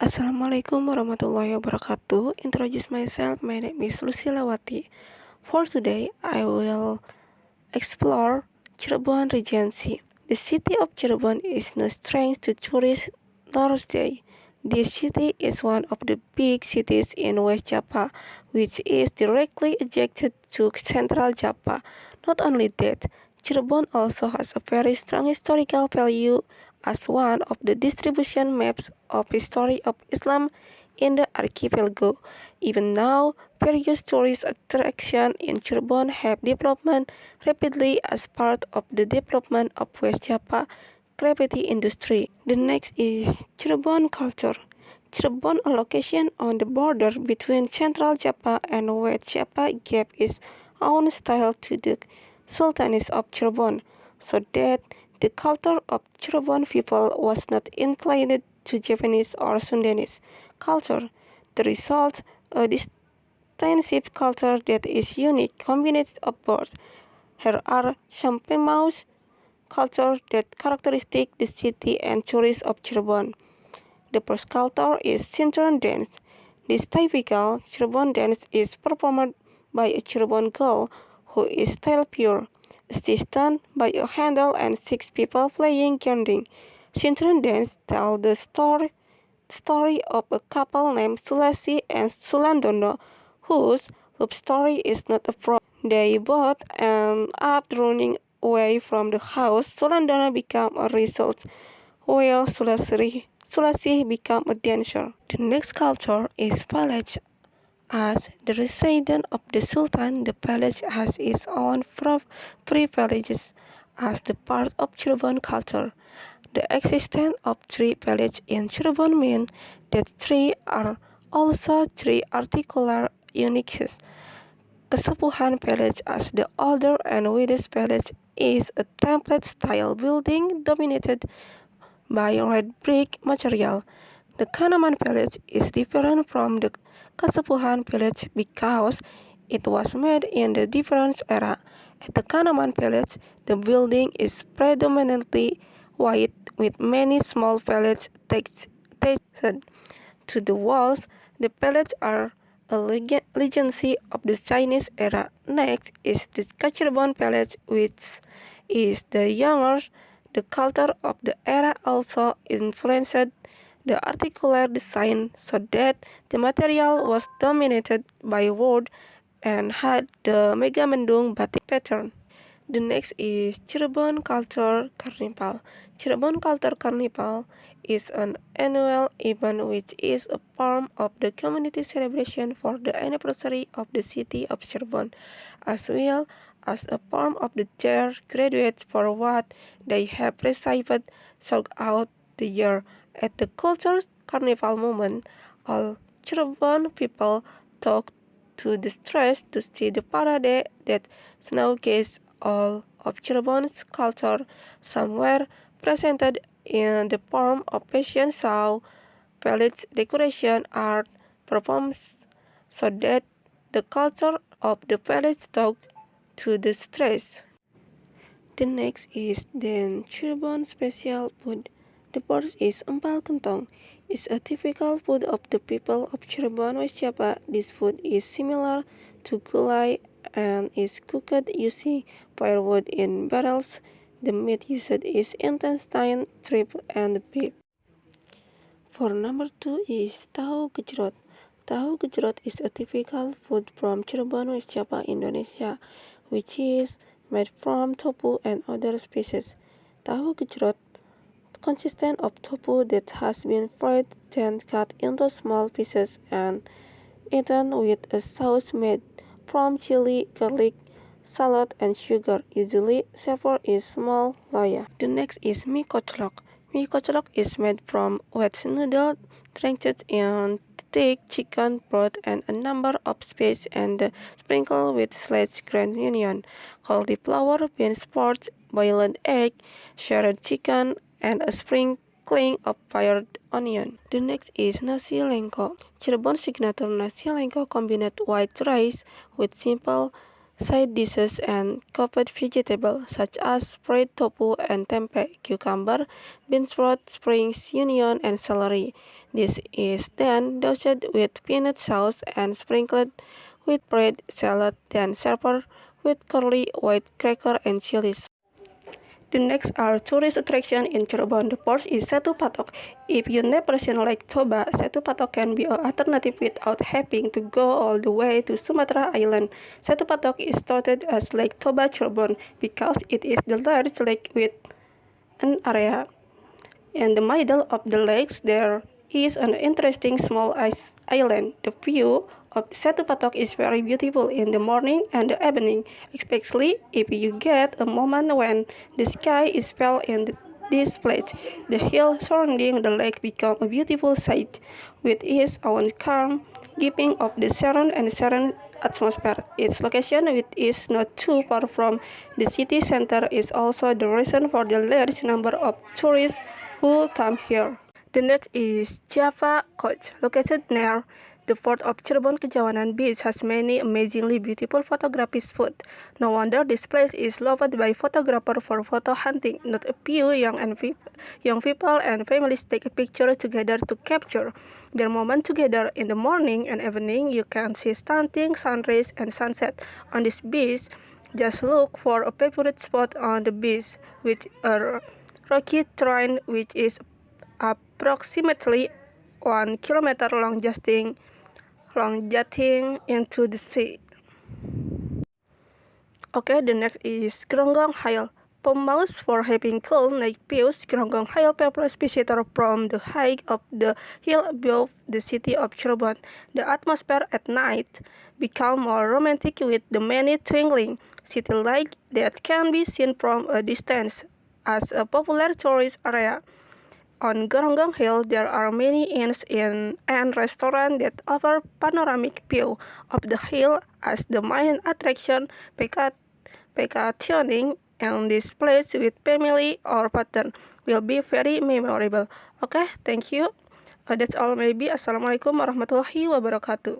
Assalamualaikum warahmatullahi wabarakatuh. Introduce myself, my name is Lucilawati. For today, I will explore Cirebon Regency. The city of Cirebon is no stranger to tourists Thursday. This city is one of the big cities in West Java, which is directly adjacent to Central Java. Not only that, Cirebon also has a very strong historical value as one of the distribution maps of history of Islam in the archipelago. Even now, various tourist attractions in Cirebon have developed rapidly as part of the development of West Java gravity industry. The next is Cirebon culture. Cirebon, a location on the border between Central Java and West Java, gave its own style to the Sultanate of Cirebon, so that the culture of Cirebon people was not inclined to Japanese or Sundanese culture. The result, a distinctive culture that is unique combination of both. Here are some famous culture that characteristic the city and tourists of Cirebon. The first culture is Cirebon dance. This typical Cirebon dance is performed by a Cirebon girl who is still pure, assisted by a handle and 6 people playing gending. Cirebon dance tells the story of a couple named Sulasi and Sulandono, whose love story is not a fraud. They both end up running away from the house. Sulandono become a result, while Sulasi become a dancer. The next culture is palace. As the resident of the Sultan, the palace has its own privileges as the part of Cirebon culture. The existence of 3 palaces in Cirebon means that 3 are also 3 articular units. Kesepuhan Palace, as the older and widest palace, is a template-style building dominated by red brick material. The Kanaman Palace is different from the Kesepuhan Palace because it was made in the different era. At the Kanaman Palace, the building is predominantly white with many small palaces attached to the walls. The palaces are a legacy of the Chinese era. Next is the Cirebon Palace, which is the younger. The culture of the era also influenced the articular design so that the material was dominated by wood and had the Megamendung batik pattern. The next is Cirebon Culture Carnival. Cirebon Culture Carnival is an annual event which is a form of the community celebration for the anniversary of the city of Cirebon, as well as a form of their graduates for what they have received throughout the year. At the Culture Carnival moment, all Cirebon people talk to the stress to see the parade that showcases all of Cirebon's culture. Some were presented in the form of fashion show, palettes, decoration, art, performance, so that the culture of the palace talk to the stress. The next is then Cirebon special food. The first is empal kentong. It's a typical food of the people of Cirebon, West Java. This food is similar to gulai and is cooked using firewood in barrels. The meat used is intestine, strip, and beef. For number 2 is tahu gejrot. Tahu gejrot is a typical food from Cirebon, West Java, Indonesia, which is made from tofu and other species. Tahu gejrot consists of tofu that has been fried, then cut into small pieces and eaten with a sauce made from chili, garlic, salt, and sugar, usually served in small loya. The next is mie koclok. Mie koclok is made from wet noodle drenched in thick chicken broth and a number of spices and sprinkled with sliced green onion, cauliflower, bean sprouts, boiled egg, shredded chicken, and a sprinkling of fried onion. The next is nasi lengko. Cirebon signature nasi lengko combined white rice with simple side dishes and cooked vegetables such as fried tofu and tempeh, cucumber, bean sprout, springs, onion, and celery. This is then dosed with peanut sauce and sprinkled with bread salad, then served with curly white cracker and chilies. The next are tourist attraction in Cirebon. The first is Setu Patok. If you never seen Lake Toba, Setu Patok can be an alternative without having to go all the way to Sumatra Island. Setu Patok is started as Lake Toba Cirebon because it is the largest lake with an area. In the middle of the lakes, there is an interesting small island. The view of Setu Patok is very beautiful in the morning and the evening, especially if you get a moment when the sky is pale in this place. The hill surrounding the lake become a beautiful sight, with its own calm, giving off the serene and serene atmosphere. Its location, which is not too far from the city center, is also the reason for the large number of tourists who come here. The next is Java Coach, located near the port of Cirebon. Kejawanan Beach has many amazingly beautiful photography spots. No wonder this place is loved by photographers for photo hunting. Not a few young people and families take a picture together to capture their moment together. In the morning and evening, you can see stunning sunrise and sunset on this beach. Just look for a favorite spot on the beach with a rocky terrain which is approximately 1 kilometer long, jutting into the sea. Okay, the next is Gronggong Hill. Famous for having cool night views, Gronggong Hill prefers visitors from the height of the hill above the city of Cirebon. The atmosphere at night becomes more romantic with the many twinkling city lights that can be seen from a distance. As a popular tourist area, on Gronggong Hill there are many inns and restaurants that offer panoramic view of the hill as the main attraction. Vacationing in this place with family or partner will be very memorable. Okay, thank you. That's all maybe. Assalamualaikum warahmatullahi wabarakatuh.